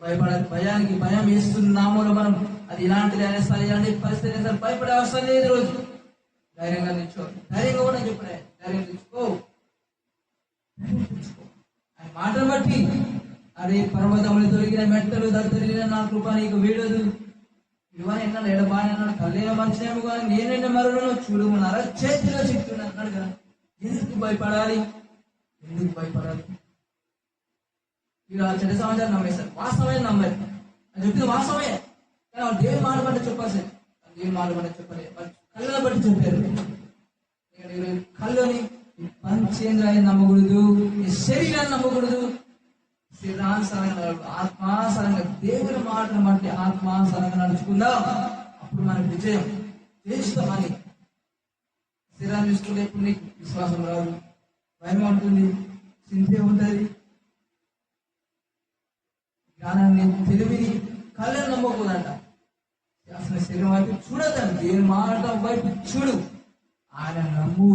భయపడాలి. భయం వేస్తున్నామో మనం అది ఇలాంటిది అనేస్తారు, ఇలాంటి పరిస్థితి అనేస్తారు, భయపడే అవసరం లేదు. రోజు ధైర్యంగా తెచ్చుకోవాలి. ధైర్యంగా కూడా చెప్పాడు, ధైర్యం తెచ్చుకో. ఆయన మాటను బట్టి అరే పర్వతములు తొలగిన మెట్టలు దత్తరిగిన నా కృప నీకు వీడదు ఇవన్నీ ఎన్నాడు, ఎడబాని అన్నాడు, కళ్ళైన మనిషినేమో కానీ నేనైనా మరులను చూడము చేతిలో చెప్తున్నా అన్నాడు కదా. ఎందుకు భయపడాలి? వీళ్ళు ఆ చెడు సమాచారం నమ్మేస్తారు, వాస్తవమే నమ్మారు. అని చెప్పింది వాస్తవమే, కానీ వాళ్ళు దేవుని మాట బట్టి చెప్పాల్సింది. దేవుని మాట బట్టి చెప్పలేదు, కళ్ళని బట్టి చెప్పారు. కళ్ళని పంచేంద్రాన్ని నమ్మకూడదు, ఈ శరీరాన్ని నమ్మకూడదు. శరీరానుసారంగా ఆత్మానుసారంగా దేవుని మాటను బట్టి ఆత్మానుసారంగా నడుచుకుందాం. అప్పుడు మనకు విజయం చేస్తామని. శరీరాన్ని చూసుకుంటే ఎప్పుడు నీకు విశ్వాసం రాదు, భయం ఉంటుంది, చింతే ఉంటుంది. జ్ఞానాన్ని తెలివిని కళ్ళని నమ్మకూడదంట. అసలు శరీరం వైపు చూడదండి, దేవుని మాట వైపు చూడు, ఆయన నమ్ము.